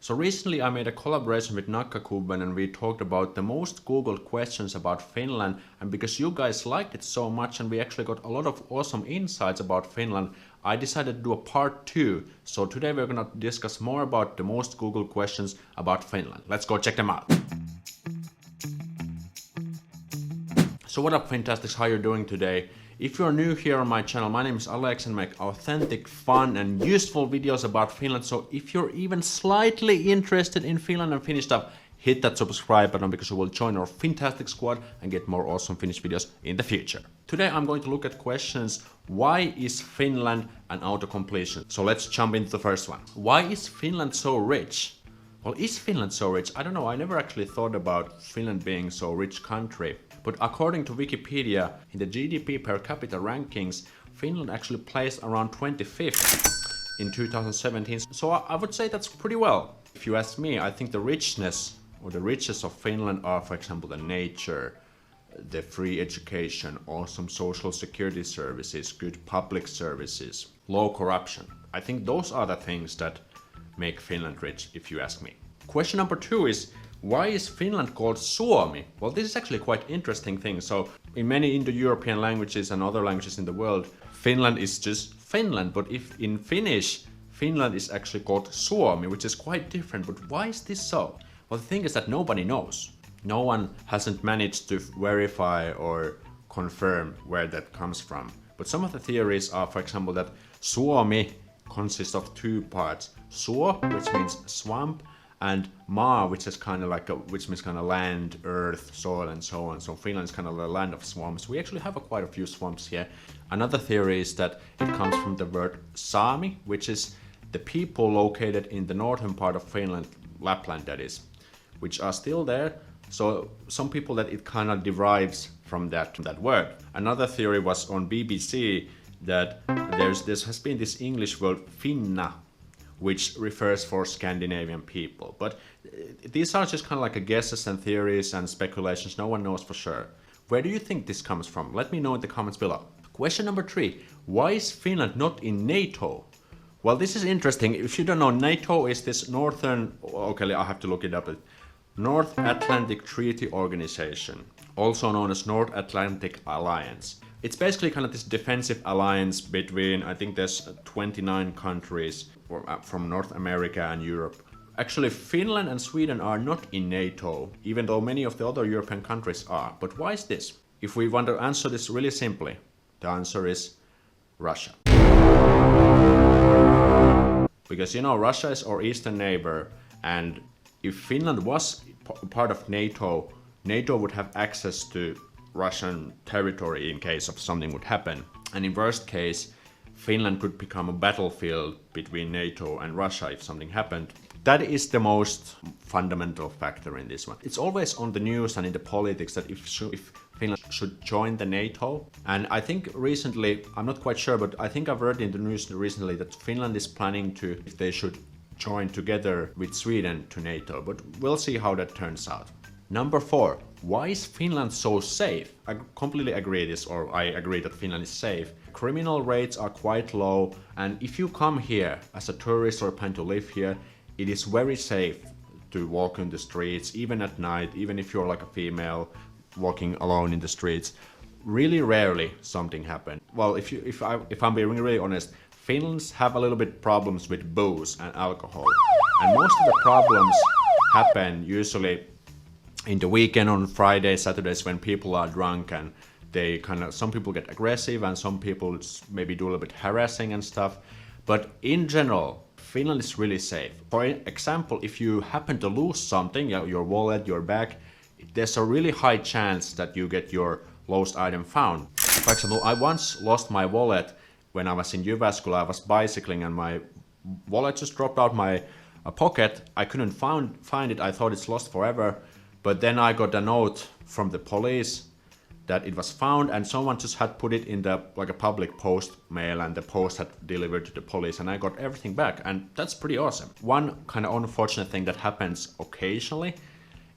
So recently I made a collaboration with Nakkakuben and we talked about the most Googled questions about Finland, and because you guys liked it so much and we actually got a lot of awesome insights about Finland, I decided to do a part 2. So today we're gonna discuss more about the most Googled questions about Finland. Let's go check them out. So what up, Fantastics, how you're doing today? If you're new here on my channel, my name is Aleksi and I make authentic, fun and useful videos about Finland. So if you're even slightly interested in Finland and Finnish stuff, hit that subscribe button because you will join our fantastic squad and get more awesome Finnish videos in the future. Today I'm going to look at questions, why is Finland an auto-completion? So let's jump into the first one. Why is Finland so rich? Well, is Finland so rich? I don't know, I never actually thought about Finland being so rich country. But according to Wikipedia, in the GDP per capita rankings, Finland actually placed around 25th in 2017. So I would say that's pretty well. If you ask me, I think the richness or the riches of Finland are, for example, the nature, the free education, awesome social security services, good public services, low corruption. I think those are the things that make Finland rich, if you ask me. Question number 2 is, why is Finland called Suomi? Well, this is actually quite interesting thing. So in many Indo-European languages and other languages in the world, Finland is just Finland. But if in Finnish, Finland is actually called Suomi, which is quite different. But why is this so? Well, the thing is that nobody knows. No one hasn't managed to verify or confirm where that comes from. But some of the theories are, for example, that Suomi consists of 2 parts. Suo, which means swamp, and maa, which is kind of like which means kind of land, earth, soil, and so on. So Finland is kind of the land of swamps. We actually have quite a few swamps here. Another theory is that it comes from the word Sami, which is the people located in the northern part of Finland, Lapland that is, which are still there. So some people that it kind of derives from that word. Another theory was on BBC that there has been this English word Finna, which refers for Scandinavian people. But these are just kind of like a guesses and theories and speculations. No one knows for sure. Where do you think this comes from? Let me know in the comments below. Question number 3. Why is Finland not in NATO? Well, this is interesting. If you don't know, NATO is this okay, I have to look it up. North Atlantic Treaty Organization, also known as North Atlantic Alliance. It's basically kind of this defensive alliance between, I think there's 29 countries from North America and Europe. Actually, Finland and Sweden are not in NATO, even though many of the other European countries are. But why is this? If we want to answer this really simply, the answer is Russia. Because, you know, Russia is our eastern neighbor, and if Finland was part of NATO, NATO would have access to Russian territory in case of something would happen. And in worst case, Finland could become a battlefield between NATO and Russia if something happened. That is the most fundamental factor in this one. It's always on the news and in the politics that if Finland should join the NATO. And I think recently, I'm not quite sure, but I think I've read in the news recently that Finland is planning to, if they should join together with Sweden to NATO. But we'll see how that turns out. Number 4. Why is Finland so safe? I completely agree I agree that Finland is safe. Criminal rates are quite low, and if you come here as a tourist or plan to live here, it is very safe to walk in the streets, even at night, even if you're like a female walking alone in the streets. Really rarely something happens. Well, if I'm being really honest, Finns have a little bit problems with booze and alcohol, and most of the problems happen usually in the weekend on Fridays, Saturdays, when people are drunk and they some people get aggressive and some people maybe do a little bit harassing and stuff. But in general, Finland is really safe. For example, if you happen to lose something, your wallet, your bag, there's a really high chance that you get your lost item found. For example, I once lost my wallet when I was in Jyväskylä. I was bicycling and my wallet just dropped out my pocket. I couldn't find it. I thought it's lost forever. But then I got a note from the police that it was found, and someone just had put it in the like a public post mail, and the post had delivered to the police, and I got everything back, and that's pretty awesome. One kind of unfortunate thing that happens occasionally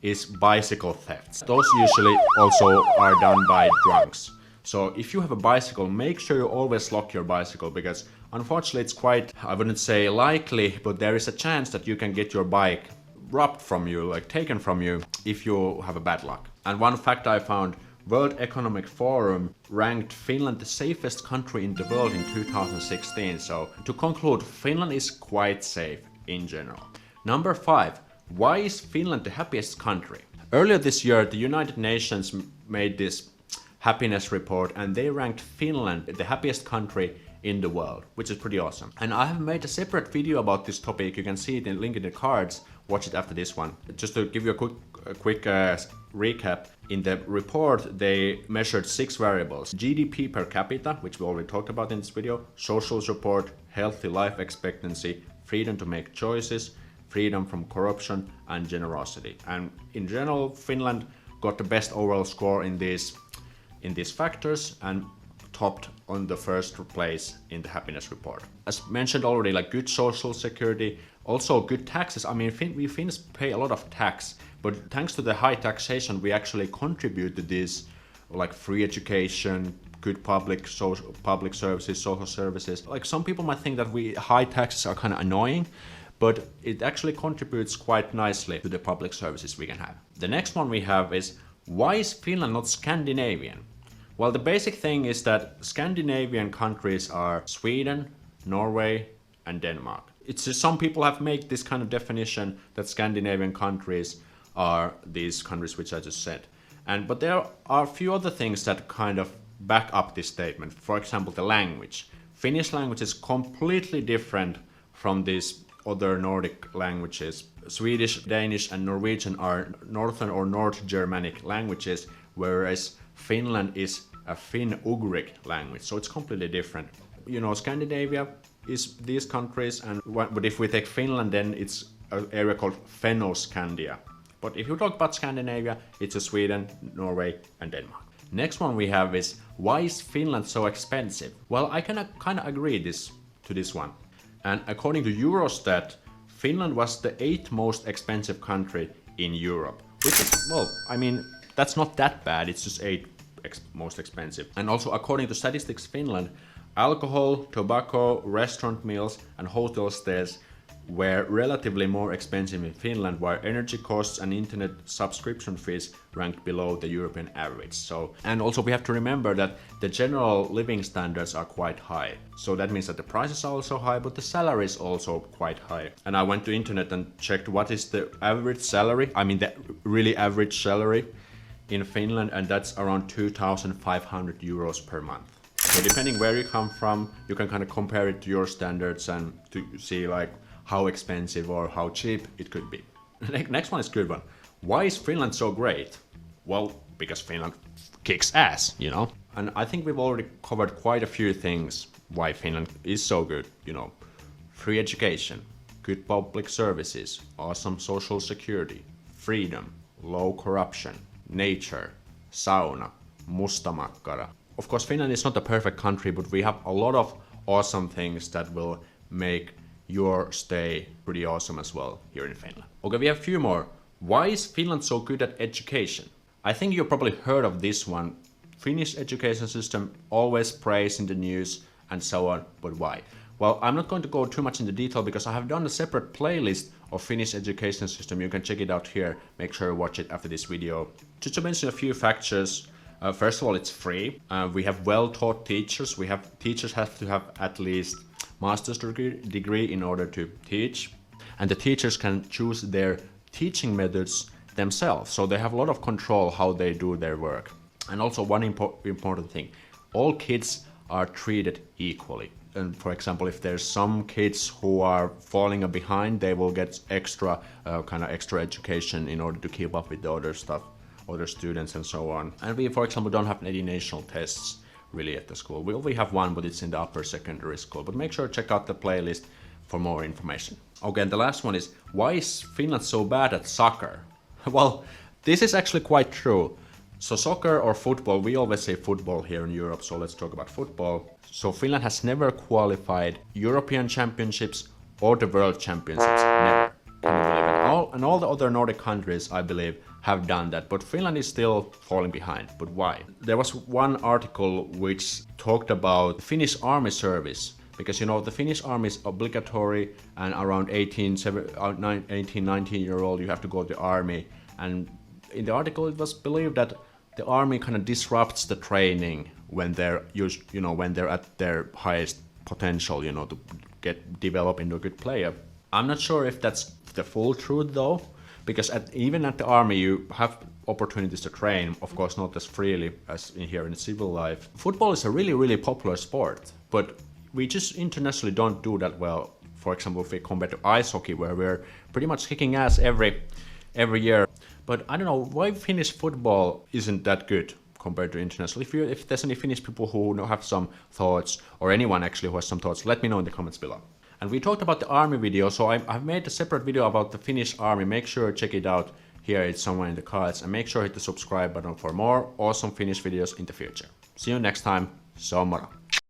is bicycle thefts. Those usually also are done by drunks. So if you have a bicycle, make sure you always lock your bicycle, because unfortunately it's quite, I wouldn't say likely, but there is a chance that you can get your bike robbed from you, like taken from you, if you have a bad luck. And one fact I found, World Economic Forum ranked Finland the safest country in the world in 2016. So to conclude, Finland is quite safe in general. Number 5. Why is Finland the happiest country? Earlier this year, the United Nations made this happiness report and they ranked Finland the happiest country in the world, which is pretty awesome. And I have made a separate video about this topic. You can see it in link in the cards. Watch it after this one. Just to give you a quick recap, in the report they measured 6 variables: GDP per capita, which we already talked about in this video, social support, healthy life expectancy, freedom to make choices, freedom from corruption, and generosity. And in general, Finland got the best overall score in these factors and topped on the first place in the happiness report. As mentioned already, like good social security, also good taxes. I mean, we Finns pay a lot of tax, but thanks to the high taxation, we actually contribute to this, like free education, good public services, social services. Like some people might think that high taxes are kind of annoying, but it actually contributes quite nicely to the public services we can have. The next one we have is, why is Finland not Scandinavian? Well, the basic thing is that Scandinavian countries are Sweden, Norway, and Denmark. It's just some people have made this kind of definition that Scandinavian countries are these countries which I just said. But there are a few other things that kind of back up this statement. For example, the language. Finnish language is completely different from these other Nordic languages. Swedish, Danish, and Norwegian are Northern or North Germanic languages, whereas Finland is a Finn-Ugric language, so it's completely different. You know, Scandinavia is these countries, but if we take Finland, then it's an area called Fennoscandia. But if you talk about Scandinavia, it's Sweden, Norway, and Denmark. Next one we have is, why is Finland so expensive? Well, I can kind of agree to this one. And according to Eurostat, Finland was the 8th most expensive country in Europe. Which is, well, I mean, that's not that bad, it's just 8th most expensive. And also according to Statistics Finland, alcohol, tobacco, restaurant meals, and hotel stays were relatively more expensive in Finland, while energy costs and internet subscription fees ranked below the European average. And also we have to remember that the general living standards are quite high. So that means that the prices are also high, but the salary is also quite high. And I went to internet and checked what is the average salary, I mean the really average salary in Finland, and that's around 2,500 euros per month. So depending where you come from, you can kind of compare it to your standards and to see like how expensive or how cheap it could be. Next one is a good one. Why is Finland so great? Well, because Finland kicks ass, you know? And I think we've already covered quite a few things why Finland is so good, you know. Free education, good public services, awesome social security, freedom, low corruption, nature, sauna, musta makkara. Of course, Finland is not a perfect country, but we have a lot of awesome things that will make your stay pretty awesome as well here in Finland. Okay, we have a few more. Why is Finland so good at education? I think you've probably heard of this one. Finnish education system always praised in the news and so on, but why? Well, I'm not going to go too much into detail because I have done a separate playlist of Finnish education system. You can check it out here. Make sure you watch it after this video. Just to mention a few factors. First of all, it's free. We have well-taught teachers. Teachers have to have at least master's degree in order to teach. And the teachers can choose their teaching methods themselves. So they have a lot of control how they do their work. And also one important thing, all kids are treated equally. And for example, if there's some kids who are falling behind, they will get extra education in order to keep up with the other stuff, other students and so on. And we, for example, don't have any national tests really at the school. We have one, but it's in the upper secondary school. But make sure to check out the playlist for more information. Okay, and the last one is, why is Finland so bad at soccer? Well, this is actually quite true. So soccer or football, we always say football here in Europe, so let's talk about football. So Finland has never qualified European Championships or the World Championships, never. Can you believe it? And all the other Nordic countries, I believe, have done that, but Finland is still falling behind. But why? There was one article which talked about Finnish army service. because you know the Finnish army is obligatory, and around 18, 19-year-old you have to go to the army. And in the article it was believed that the army kind of disrupts the training when they're when they're at their highest potential, you know, to develop into a good player. I'm not sure if that's the full truth though, because even at the army you have opportunities to train, of course not as freely as here in civil life. Football is a really, really popular sport, but we just internationally don't do that well. For example, if we compare to ice hockey, where we're pretty much kicking ass every year. But I don't know why Finnish football isn't that good compared to international. If there's any Finnish people who have some thoughts, or anyone actually who has some thoughts, let me know in the comments below. And we talked about the army video, so I've made a separate video about the Finnish army. Make sure to check it out. Here it's somewhere in the cards, and make sure to hit the subscribe button for more awesome Finnish videos in the future. See you next time. So moro!